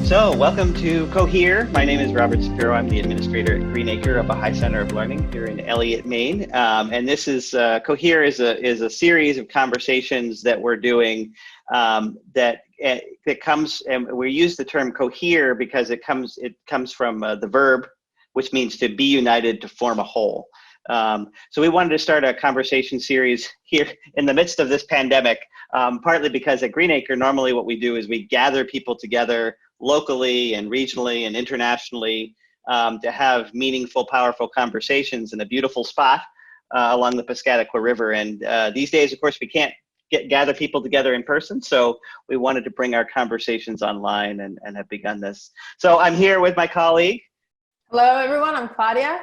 So, welcome to Cohere. My name is Robert Shapiro. I'm the administrator at Green Acre, a Bahá'í Center of Learning here in Elliott, Maine. And this is Cohere is a series of conversations that we're doing that comes, and we use the term cohere because it comes from the verb, which means to be united, to form a whole. So we wanted to start a conversation series here in the midst of this pandemic, partly because at Green Acre, normally what we do is we gather people together locally and regionally and internationally to have meaningful, powerful conversations in a beautiful spot along the Piscataqua River. And these days, of course, we can't gather people together in person, so we wanted to bring our conversations online and have begun this. So I'm here with my colleague. Hello, everyone. I'm Claudia,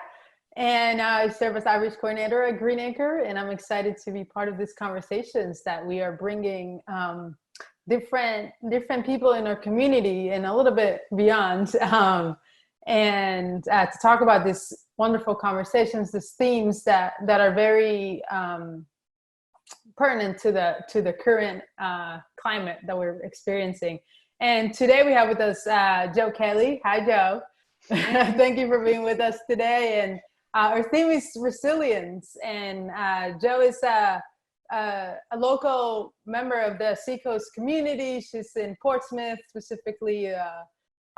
and I serve as outreach coordinator at Green Acre, and I'm excited to be part of these conversations that we are bringing different people in our community and a little bit beyond, and to talk about these wonderful conversations, these themes that are very pertinent to the current climate that we're experiencing. And today we have with us Jo Kelley. Hi, Jo. Thank you for being with us today. And our theme is resilience. And Jo is a local member of the Seacoast community. She's in Portsmouth, specifically a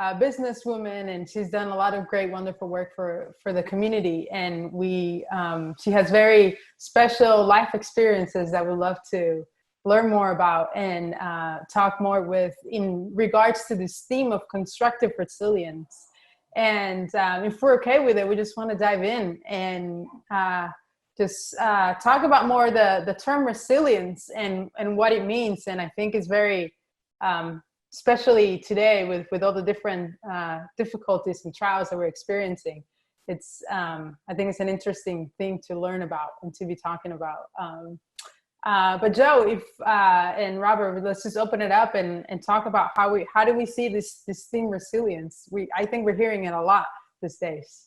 businesswoman, and she's done a lot of great, wonderful work for the community. And she has very special life experiences that we'd love to learn more about and talk more with in regards to this theme of constructive resilience. And if we're okay with it, we just want to dive in and just talk about more the term resilience and what it means. And I think it's very, especially today with all the different difficulties and trials that we're experiencing, it's I think it's an interesting thing to learn about and to be talking about. But Jo, and Robert, let's just open it up and talk about how do we see this theme resilience? I think we're hearing it a lot these days.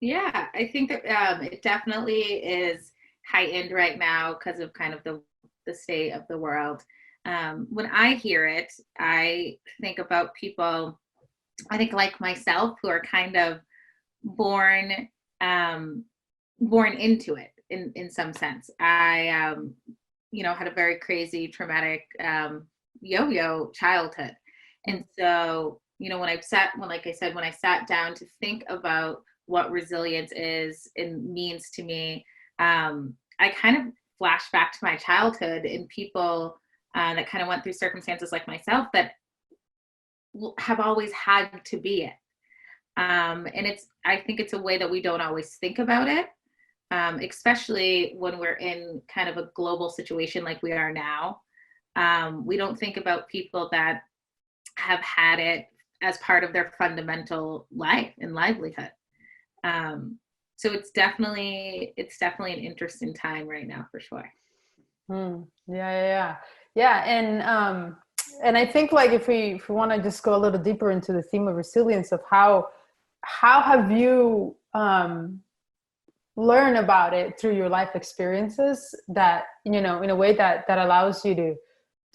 Yeah, I think that it definitely is heightened right now because of kind of the state of the world. When I hear it, I think about people, I think like myself, who are kind of born into it in some sense. I had a very crazy, traumatic yo-yo childhood. And so, when I sat down to think about what resilience is and means to me, I kind of flashed back to my childhood and people that kind of went through circumstances like myself that have always had to be it. And I think it's a way that we don't always think about it. Especially when we're in kind of a global situation like we are now. We don't think about people that have had it as part of their fundamental life and livelihood. So it's definitely an interesting time right now for sure. Yeah. And I think like if we want to just go a little deeper into the theme of resilience, of how have you learn about it through your life experiences that, in a way that allows you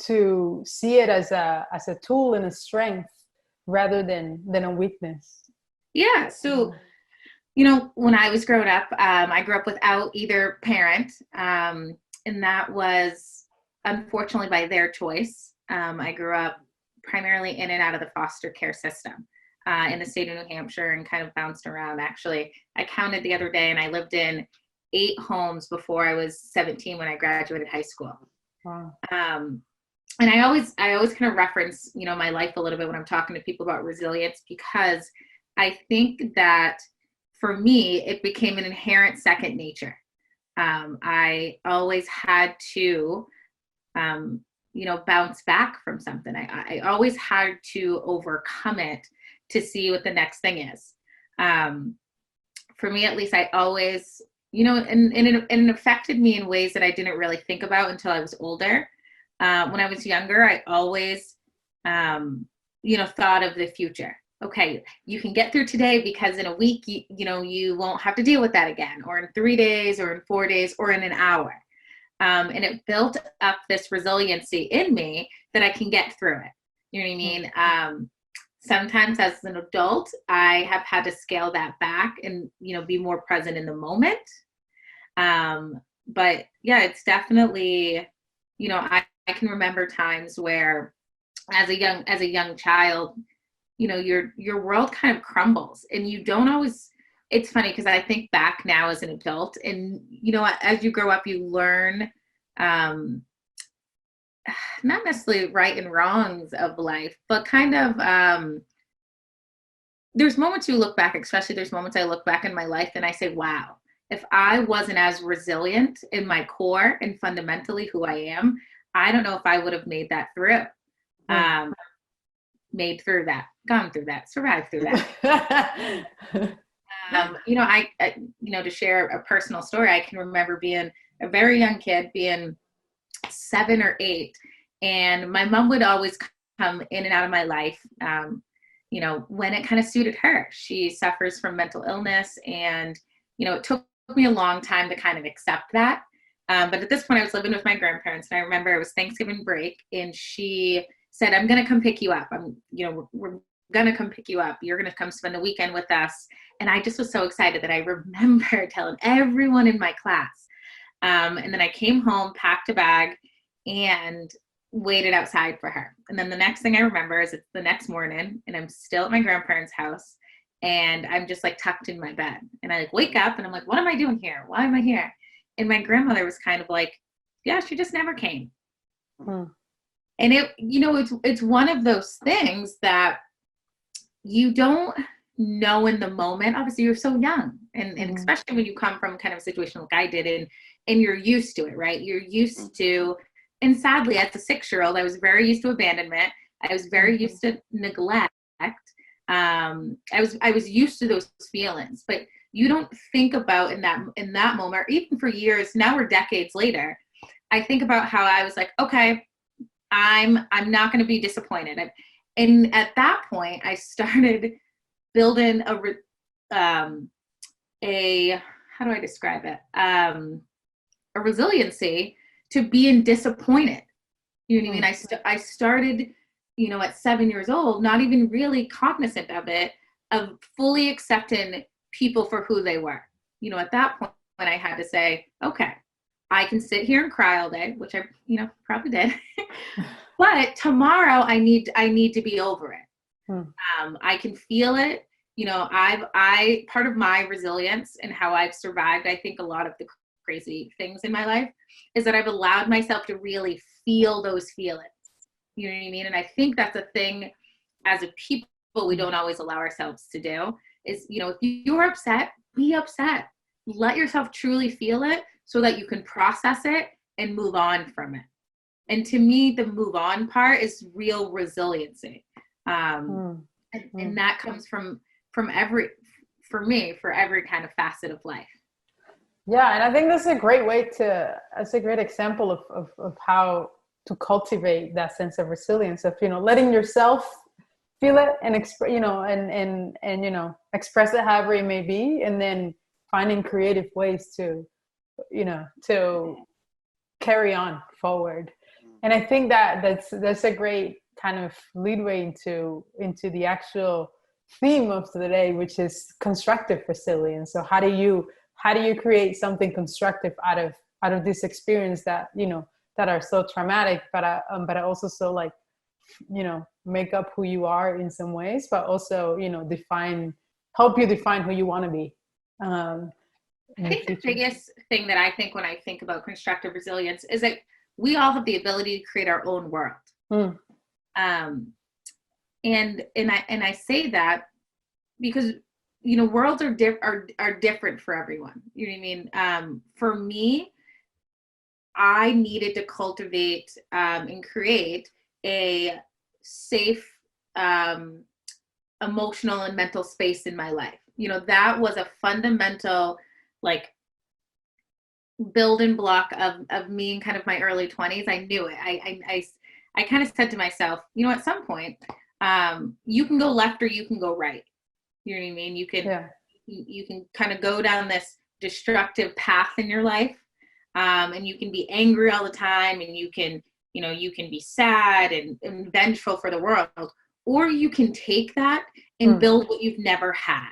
to see it as a tool and a strength rather than a weakness. Yeah. So, when I was growing up, I grew up without either parent. And that was unfortunately by their choice. I grew up primarily in and out of the foster care system. In the state of New Hampshire and kind of bounced around. Actually, I counted the other day and I lived in 8 homes before I was 17 when I graduated high school. Wow. And I always kind of reference, my life a little bit when I'm talking to people about resilience, because I think that for me, it became an inherent second nature. I always had to, bounce back from something. I always had to overcome it to see what the next thing is. For me, at least, I always, and it affected me in ways that I didn't really think about until I was older. When I was younger, I always, thought of the future. okay, you can get through today because in a week, you won't have to deal with that again, or in 3 days, or in 4 days, or in an hour. And it built up this resiliency in me that I can get through it. You know what I mean? Sometimes as an adult, I have had to scale that back and, be more present in the moment. But yeah, it's definitely, I can remember times where as a young child, your world kind of crumbles, and you don't always, it's funny because I think back now as an adult, and as you grow up, you learn not necessarily right and wrongs of life, but kind of there's moments you look back, especially there's moments I look back in my life and I say, wow, if I wasn't as resilient in my core and fundamentally who I am, I don't know if I would have made that through. Made through that, gone through that, survived through that. To share a personal story, I can remember being a very young kid, being 7 or 8, and my mom would always come in and out of my life, when it kind of suited her. She suffers from mental illness, and, it took me a long time to kind of accept that. But at this point I was living with my grandparents, and I remember it was Thanksgiving break, and she said, I'm going to come pick you up. We're going to come pick you up. You're going to come spend the weekend with us. And I just was so excited that I remember telling everyone in my class. And then I came home, packed a bag, and waited outside for her. And then the next thing I remember is it's the next morning, and I'm still at my grandparents' house, and I'm just like tucked in my bed. And I wake up and I'm like, what am I doing here? Why am I here? And my grandmother was kind of like, yeah, she just never came. And it's one of those things that you don't know in the moment. Obviously, you're so young, and especially when you come from kind of a situation like I did, and you're used to it, right? You're used to, and sadly, as a 6-year-old, I was very used to abandonment. I was very used to neglect. I was used to those feelings, but you don't think about in that moment, or even for years. Now we're decades later. I think about how I was like, okay, I'm not going to be disappointed. And at that point, I started building how do I describe it? A resiliency to being disappointed. You know what I mean? I started, at 7 years old, not even really cognizant of it, of fully accepting people for who they were. At that point, when I had to say, okay, I can sit here and cry all day, which I, probably did. But tomorrow I need to be over it. I can feel it. Part of my resilience and how I've survived, I think a lot of the crazy things in my life, is that I've allowed myself to really feel those feelings. You know what I mean? And I think that's a thing as a people we don't always allow ourselves to do is, if you're upset, be upset. Let yourself truly feel it so that you can process it and move on from it. And to me, the move on part is real resiliency. And that comes from every kind of facet of life. Yeah. And I think that's a great example of how to cultivate that sense of resilience, of, letting yourself feel it and express it however it may be. And then finding creative ways to carry on forward. And I think that's a great kind of leadway into the actual theme of the day, which is constructive resilience. So how do you create something constructive out of this experience that are so traumatic, but also so make up who you are in some ways, but also help you define who you want to be. I think the biggest thing that I think when I think about constructive resilience is that we all have the ability to create our own world. And I say that because worlds are different for everyone. You know what I mean? For me, I needed to cultivate and create a safe emotional and mental space in my life. That was a fundamental building block of me in kind of my early 20s. I knew it. I kind of said to myself, at some point you can go left or you can go right. You know what I mean? You can, Yeah. you can kind of go down this destructive path in your life. And you can be angry all the time, and you can, you know, you can be sad and vengeful for the world, or you can take that and build what you've never had.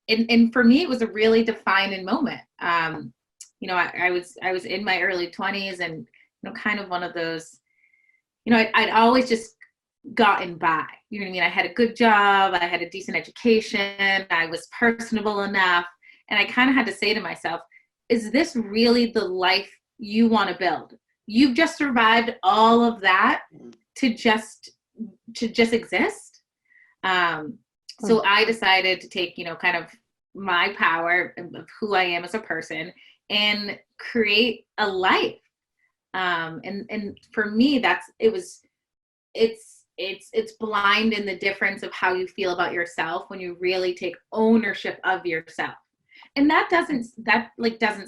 And for me, it was a really defining moment. You know, I was in my early 20s, and, you know, kind of one of those, you know, I'd always just gotten by. You know what I mean? I had a good job, I had a decent education, I was personable enough, and I kind of had to say to myself, is this really the life you want to build? You've just survived all of that to just exist. So I decided to take, you know, kind of my power of who I am as a person and create a life. And for me, it's blind in the difference of how you feel about yourself when you really take ownership of yourself. And that doesn't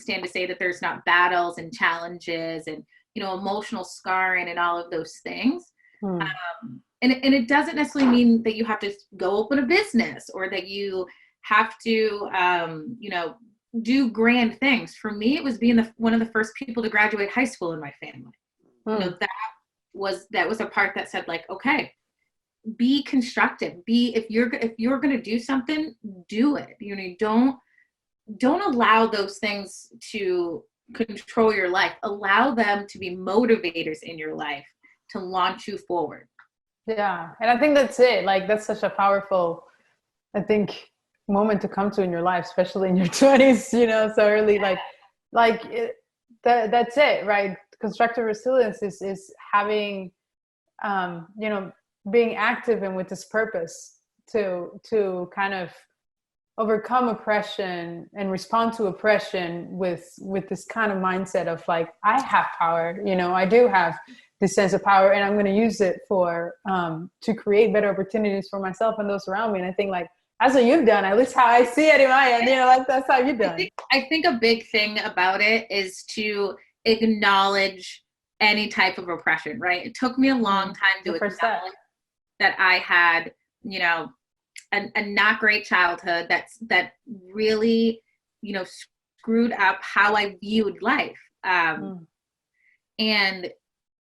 stand to say that there's not battles and challenges and, you know, emotional scarring and all of those things. And it doesn't necessarily mean that you have to go open a business or that you have to, you know, do grand things. For me, it was being one of the first people to graduate high school in my family. You know, that was a part that said, like, okay, be constructive. If you're going to do something, do it. You know, don't allow those things to control your life. Allow them to be motivators in your life to launch you forward. Yeah. And I think that's it. Like, that's such a powerful, I think, moment to come to in your life, especially in your 20s, you know, so early, that's it, right? Constructive resilience is having, you know, being active and with this purpose to kind of overcome oppression and respond to oppression with this kind of mindset of, like, I have power, you know, I do have this sense of power, and I'm going to use it for to create better opportunities for myself and those around me. And I think, like, that's what you've done, at least how I see it in my end, you know, like, that's how you've done. I think a big thing about it is to acknowledge any type of oppression, right? It took me a long time to acknowledge that I had, you know, a not great childhood that really, you know, screwed up how I viewed life. And,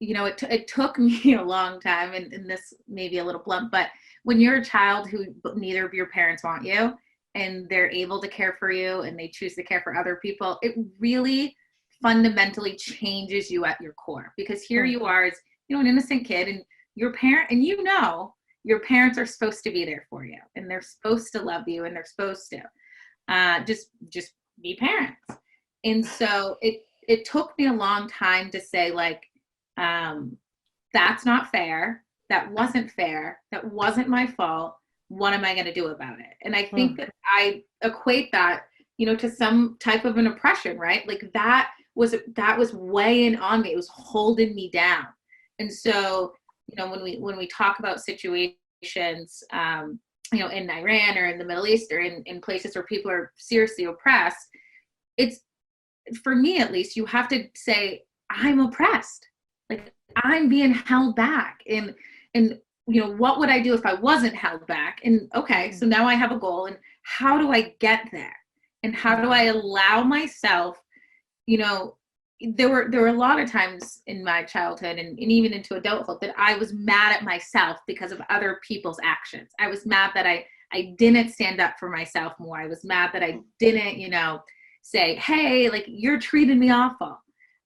you know, it took me a long time, and this may be a little blunt, but when you're a child who neither of your parents want you and they're able to care for you and they choose to care for other people, it really fundamentally changes you at your core, because here you are as, you know, an innocent kid, and your parent, and you know, your parents are supposed to be there for you, and they're supposed to love you, and they're supposed to just be parents. And so it took me a long time to say, like, that's not fair. That wasn't fair. That wasn't my fault. What am I going to do about it? And I think that I equate that, you know, to some type of an oppression, right? Like, that was weighing on me. It was holding me down. And so, you know, when we talk about situations, you know, in Iran or in the Middle East or in places where people are seriously oppressed, it's, for me at least, you have to say, I'm oppressed. Like, I'm being held back. And, you know, what would I do if I wasn't held back? And okay, so now I have a goal, and how do I get there? And how do I allow myself, you know, there were a lot of times in my childhood and even into adulthood that I was mad at myself because of other people's actions. I was mad that I didn't stand up for myself more. I was mad that I didn't, you know, say, hey, like, you're treating me awful.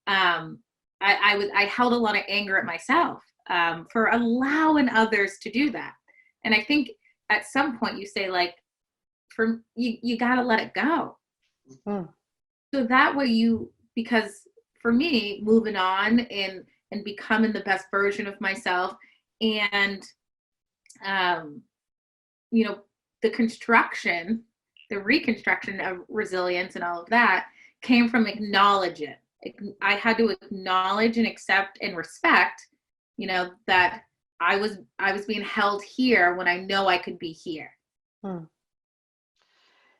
I held a lot of anger at myself for allowing others to do that. And I think at some point you say, like, you got to let it go. So that way because for me, moving on and becoming the best version of myself, and, you know, the reconstruction of resilience and all of that came from acknowledging. I had to acknowledge and accept and respect, you know, that I was being held here when I know I could be here.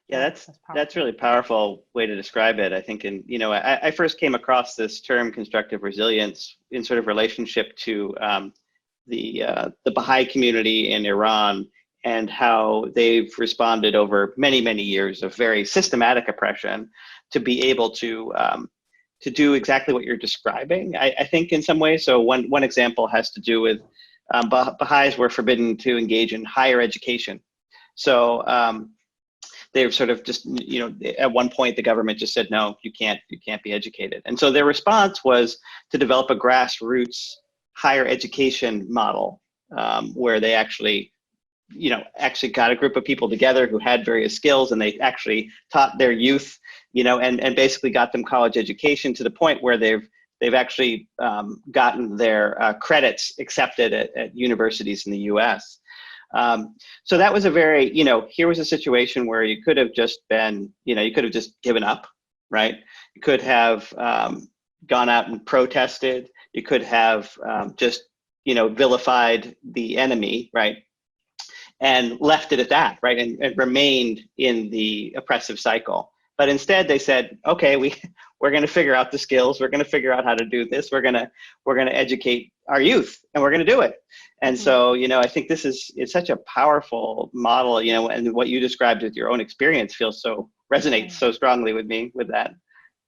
Yeah, that's really powerful way to describe it, I think. And, you know, I first came across this term constructive resilience in sort of relationship to the Bahá'í community in Iran and how they've responded over many, many years of very systematic oppression to be able to do exactly what you're describing, I think, in some ways. So one example has to do with Baha'is were forbidden to engage in higher education. So they've sort of just, at one point the government just said, no, you can't be educated. And so their response was to develop a grassroots higher education model where they actually got a group of people together who had various skills, and they actually taught their youth, and basically got them college education to the point where they've actually gotten their credits accepted at universities in the US. So that was a very, here was a situation where you could have just been, you could have just given up, right? You could have gone out and protested. You could have just, vilified the enemy, right? And left it at that, right? And remained in the oppressive cycle. But instead they said, okay, we're going to figure out the skills. We're going to figure out how to do this. We're going to educate our youth, and we're going to do it. And so, I think it's such a powerful model, and what you described with your own experience resonates so strongly with me with that.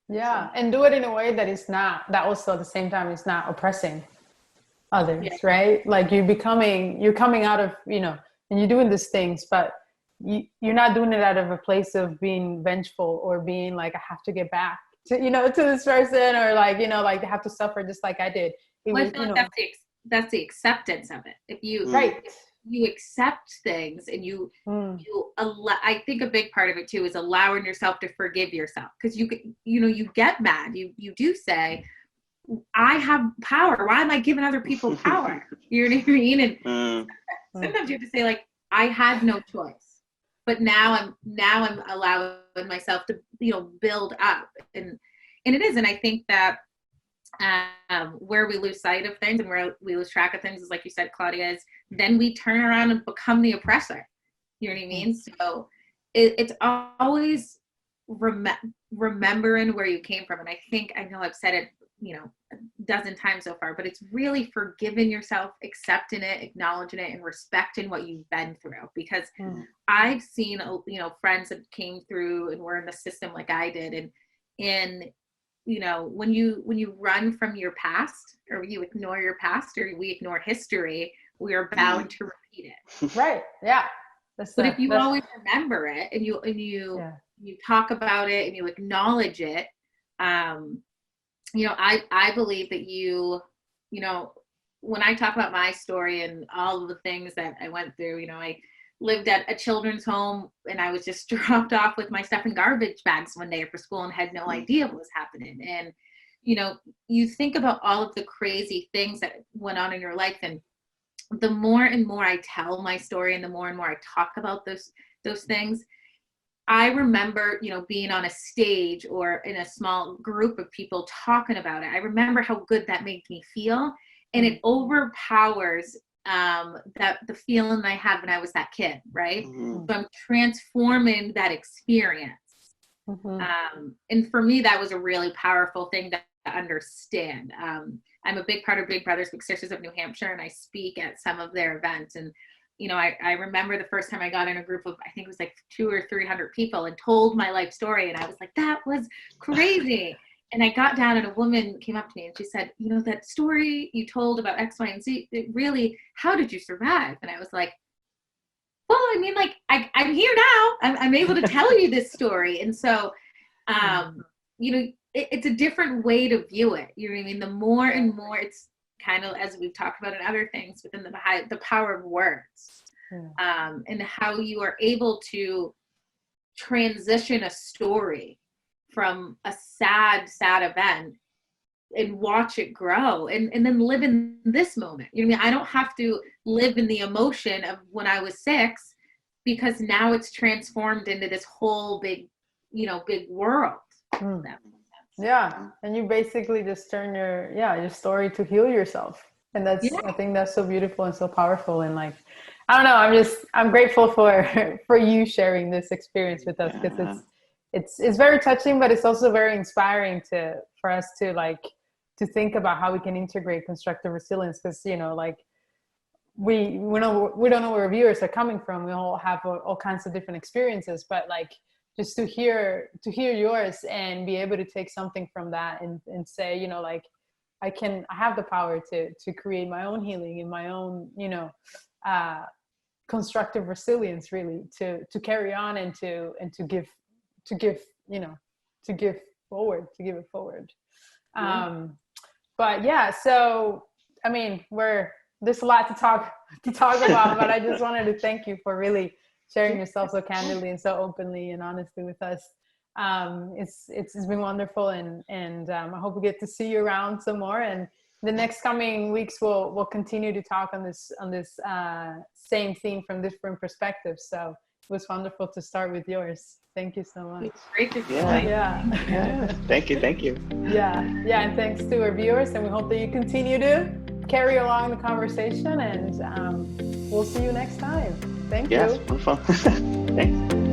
Yeah. And do it in a way that also at the same time is not oppressing others, right? Like you're coming out of, and you're doing these things, but you're not doing it out of a place of being vengeful or being like, I have to get back to, to this person, or like, like they have to suffer just like I did. That's the acceptance of it. If you, you accept things and you allow, I think a big part of it too is allowing yourself to forgive yourself. Cause you get mad. You do say, I have power. Why am I giving other people power? You know what I mean? And sometimes you have to say, like, I had no choice, but now I'm allowing myself to, build up, and it is. And I think that where we lose sight of things and where we lose track of things is, like you said, Claudia, is then we turn around and become the oppressor. You know what I mean? So it's always remembering where you came from. And I know I've said it, a dozen times so far, but it's really forgiving yourself, accepting it, acknowledging it, and respecting what you've been through. Because I've seen, friends that came through and were in the system like I did. And when you run from your past, or you ignore your past, or we ignore history, we are bound to repeat it. Right. Yeah. But if you always remember it and you talk about it and you acknowledge it, I believe that when I talk about my story and all of the things that I went through, I lived at a children's home, and I was just dropped off with my stuff in garbage bags one day after school and had no idea what was happening. And, you think about all of the crazy things that went on in your life. And the more and more I tell my story and the more I talk about those things, I remember, being on a stage or in a small group of people talking about it. I remember how good that made me feel, and it overpowers the feeling I had when I was that kid, right? So I'm transforming that experience. And for me, that was a really powerful thing to understand. I'm a big part of Big Brothers Big Sisters of New Hampshire, and I speak at some of their events. And I remember the first time I got in a group of, I think it was like 200 or 300 people, and told my life story. And I was like, that was crazy. And I got down, and a woman came up to me and she said, that story you told about X, Y, and Z, how did you survive? And I was like, well, I mean, like, I'm here now. I'm able to tell you this story. And so, it's a different way to view it. You know what I mean? The more and more, it's kind of, as we've talked about in other things within the Baha'i, the power of words, and how you are able to transition a story from a sad event and watch it grow and then live in this moment. You know what I mean? I don't have to live in the emotion of when I was 6, because now it's transformed into this whole big world. Yeah. And you basically just turn your story to heal yourself. And I think that's so beautiful and so powerful. And like, I don't know, I'm grateful for you sharing this experience with us, because it's very touching, but it's also very inspiring for us to think about how we can integrate constructive resilience. Because, we don't know where our viewers are coming from. We all have all kinds of different experiences, but like just to hear yours and be able to take something from that and say, you know, like I have the power to create my own healing and my own, you know, constructive resilience, really, to carry on and to give you know, to give it forward. But yeah, so I mean, there's a lot to talk about, but I just wanted to thank you for really sharing yourself so candidly and so openly and honestly with us. It's been wonderful, and I hope we get to see you around some more. And the next coming weeks we'll continue to talk on this same theme from different perspectives. So it was wonderful to start with yours. Thank you so much. It's great to see you. Yeah. Thank you. Yeah, and thanks to our viewers, and we hope that you continue to carry along the conversation, and we'll see you next time. Thank you. Yes, wonderful. Thanks.